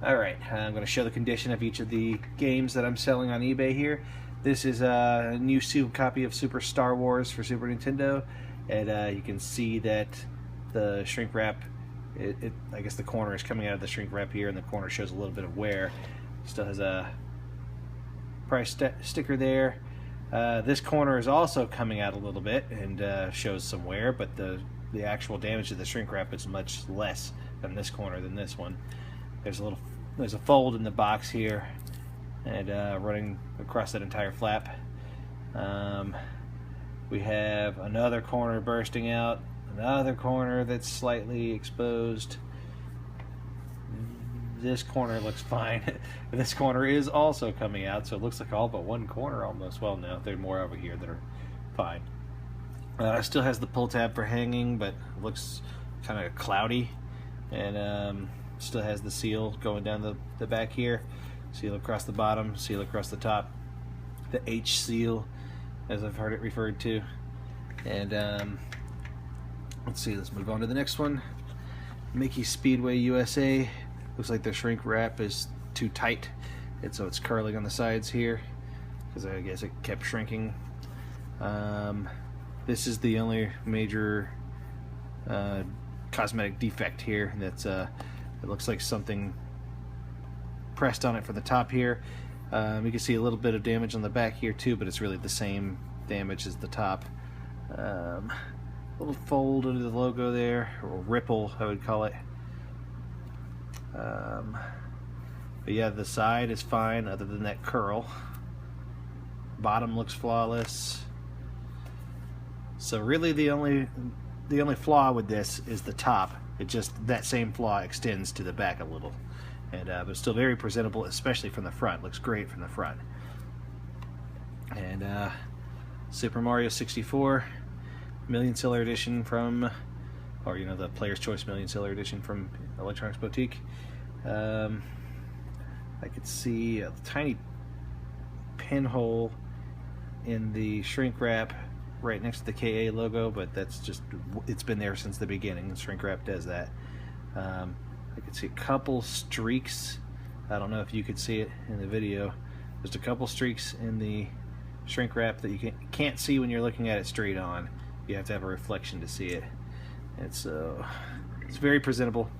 Alright, I'm going to show the condition of each of the games that I'm selling on eBay here. This is a new copy of Super Star Wars for Super Nintendo, and you can see that the shrink wrap, I guess the corner is coming out of the shrink wrap here, and the corner shows a little bit of wear. Still has a price sticker there. This corner is also coming out a little bit and shows some wear, but the actual damage to the shrink wrap is much less than this corner than this one. There's a fold in the box here, and running across that entire flap. We have another corner bursting out, another corner that's slightly exposed. This corner looks fine. This corner is also coming out, so it looks like all but one corner almost. Well, no, there are more over here that are fine. Still has the pull tab for hanging, but looks kind of cloudy, and still has the seal going down the back here. Seal across the bottom, seal across the top. The H seal, as I've heard it referred to. And let's see, let's move on to the next one. Mickey Speedway USA. Looks like the shrink wrap is too tight, and so it's curling on the sides here, because I guess it kept shrinking. This is the only major cosmetic defect here. That's it looks like something pressed on it from the top here. You can see a little bit of damage on the back here too, but it's really the same damage as the top. Little fold under the logo there, or ripple I would call it. But yeah, the side is fine other than that curl. Bottom looks flawless. So really the only flaw with this is the top. It just, that same flaw extends to the back a little, and but still very presentable, especially from the front. Looks great from the front. And Super Mario 64 Million Seller Edition from, or you know, the Player's Choice Million Seller Edition from Electronics Boutique. I could see a tiny pinhole in the shrink wrap right next to the KA logo, but that's just, it's been there since the beginning. Shrink wrap does that. I could see a couple streaks. I don't know if you could see it in the video. There's a couple streaks in the shrink wrap that you can't see when you're looking at it straight on. You have to have a reflection to see it. And so it's very presentable.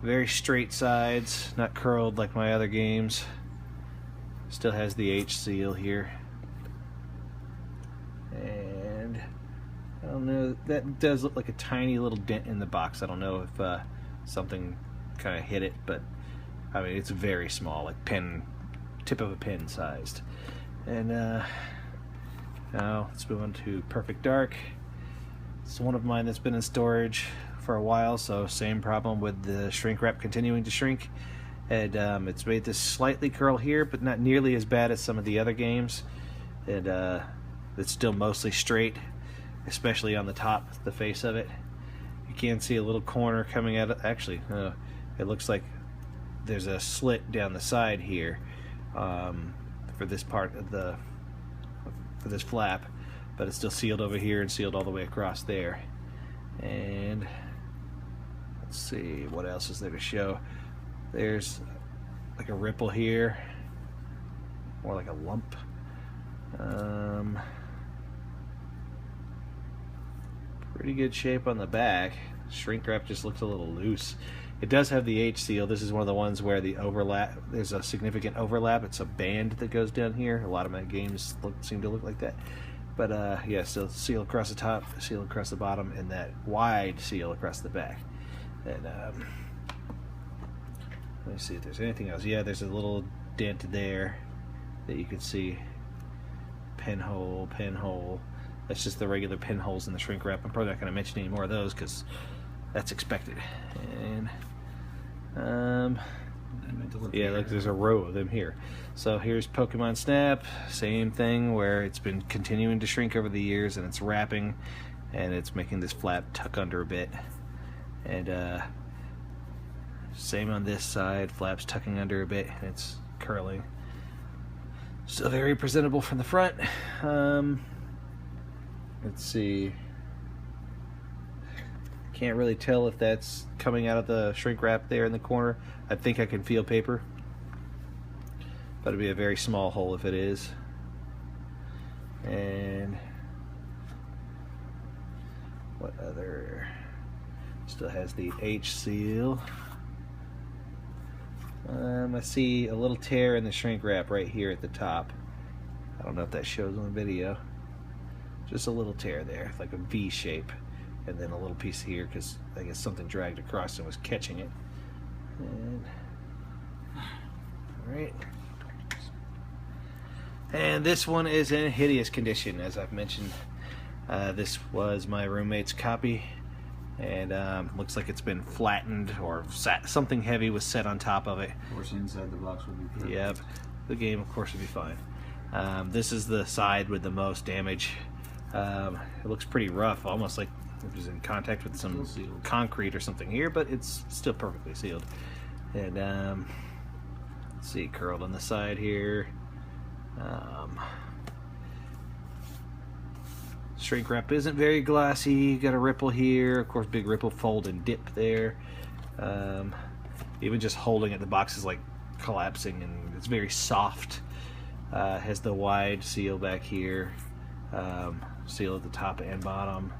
Very straight sides, not curled like my other games. Still has the H seal here. And I don't know, that does look like a tiny little dent in the box. I don't know if something kind of hit it, but I mean, it's very small, like tip of a pin sized. And now let's move on to Perfect Dark. It's one of mine that's been in storage for a while, so same problem with the shrink wrap continuing to shrink. And it's made this slightly curl here, but not nearly as bad as some of the other games. And it's still mostly straight, especially on the top, the face of it. You can see a little corner coming out of, actually, it looks like there's a slit down the side here for this part of for this flap, but it's still sealed over here and sealed all the way across there. And let's see, what else is there to show? There's like a ripple here, more like a lump. Pretty good shape on the back. Shrink wrap just looks a little loose. It does have the H seal. This is one of the ones where the overlap, there's a significant overlap. It's a band that goes down here. A lot of my games seem to look like that. But yeah, so seal across the top, seal across the bottom, and that wide seal across the back. And let me see if there's anything else. Yeah, there's a little dent there that you can see. Pinhole, pinhole. That's just the regular pinholes in the shrink wrap. I'm probably not going to mention any more of those because that's expected. And yeah, look, there's a row of them here. So here's Pokemon Snap, same thing, where it's been continuing to shrink over the years, and it's wrapping, and it's making this flap tuck under a bit. And same on this side, flaps tucking under a bit, and it's curling. Still very presentable from the front. Let's see. Can't really tell if that's coming out of the shrink wrap there in the corner. I think I can feel paper, but it'd be a very small hole if it is. And what other? Still has the H seal. I see a little tear in the shrink wrap right here at the top. I don't know if that shows on the video. Just a little tear there, like a V shape, and then a little piece here because I guess something dragged across and was catching it. And all right. And this one is in hideous condition, as I've mentioned. This was my roommate's copy, and looks like it's been flattened or something heavy was set on top of it. Of course, inside the box would be perfect. Yep, the game of course would be fine. This is the side with the most damage. It looks pretty rough, almost like it was in contact with some concrete or something here, but it's still perfectly sealed. And let's see, curled on the side here. Shrink wrap isn't very glossy. Got a ripple here, of course, big ripple, fold and dip there. Even just holding it, the box is like collapsing, and it's very soft. Has the wide seal back here, seal at the top and bottom,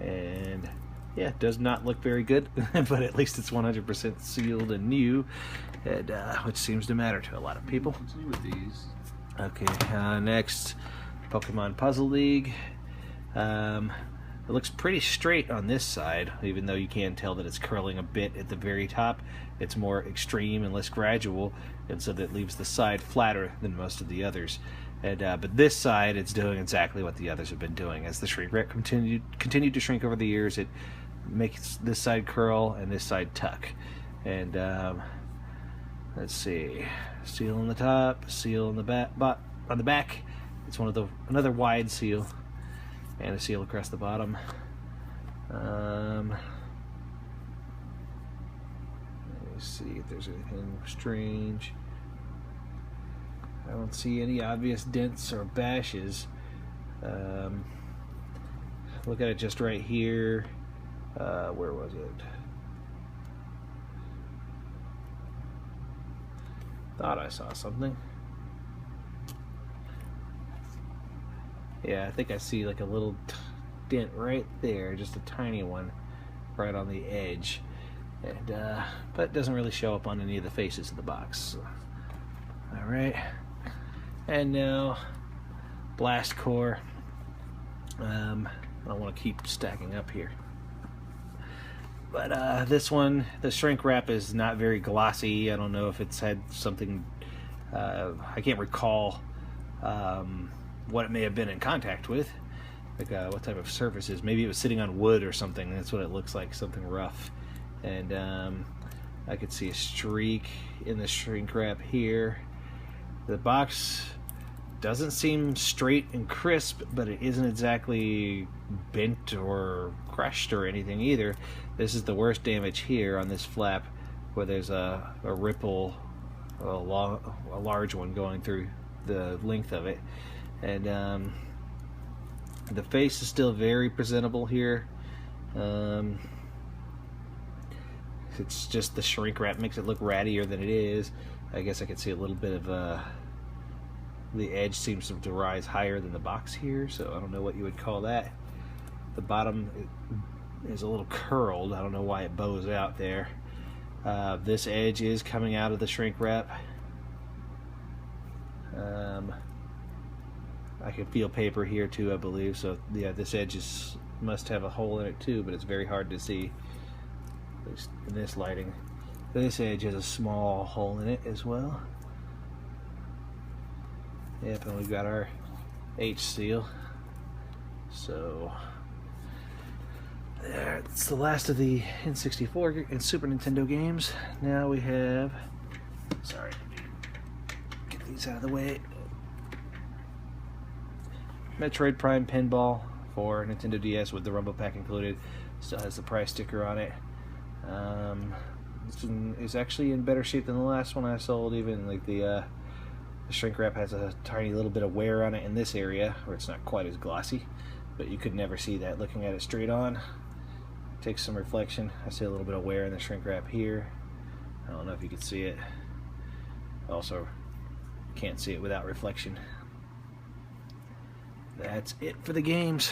and yeah, does not look very good, but at least it's 100% sealed and new, and which seems to matter to a lot of people. Continue with these. Okay, next, Pokemon Puzzle League. It looks pretty straight on this side, even though you can tell that it's curling a bit at the very top. It's more extreme and less gradual, and so that leaves the side flatter than most of the others. And but this side, it's doing exactly what the others have been doing. As the shrink wrap continued to shrink over the years, it makes this side curl and this side tuck. And let's see, seal on the top, seal on the back. On the back, it's another wide seal, and a seal across the bottom. Let me see if there's anything strange. I don't see any obvious dents or bashes. Look at it just right here. Where was it? Thought I saw something. Yeah, I think I see like a little dent right there, just a tiny one right on the edge. And but it doesn't really show up on any of the faces of the box. So. All right. And now, Blast Core. I don't want to keep stacking up here. But this one, the shrink wrap is not very glossy. I don't know if it's had something, I can't recall what it may have been in contact with. Like what type of surfaces. Maybe it was sitting on wood or something. That's what it looks like, something rough. And I could see a streak in the shrink wrap here. The box doesn't seem straight and crisp, but it isn't exactly bent or crushed or anything either. This is the worst damage here on this flap, where there's a ripple, a large one going through the length of it. And the face is still very presentable here. It's just the shrink wrap makes it look rattier than it is. I guess I could see a little bit of the edge seems to rise higher than the box here, so I don't know what you would call that. The bottom is a little curled. I don't know why it bows out there. This edge is coming out of the shrink wrap. I can feel paper here too, I believe. So yeah, this edge must have a hole in it too, but it's very hard to see, at least in this lighting. This edge has a small hole in it as well. Yep, and we've got our H seal. So there, it's the last of the N64 and Super Nintendo games. Now we have, sorry, get these out of the way. Metroid Prime Pinball for Nintendo DS with the Rumble Pack included. Still has the price sticker on it. It's actually in better shape than the last one I sold. Even like the shrink wrap has a tiny little bit of wear on it in this area, where it's not quite as glossy. but you could never see that looking at it straight on. Takes some reflection. I see a little bit of wear in the shrink wrap here. I don't know if you can see it. Also, can't see it without reflection. That's it for the games.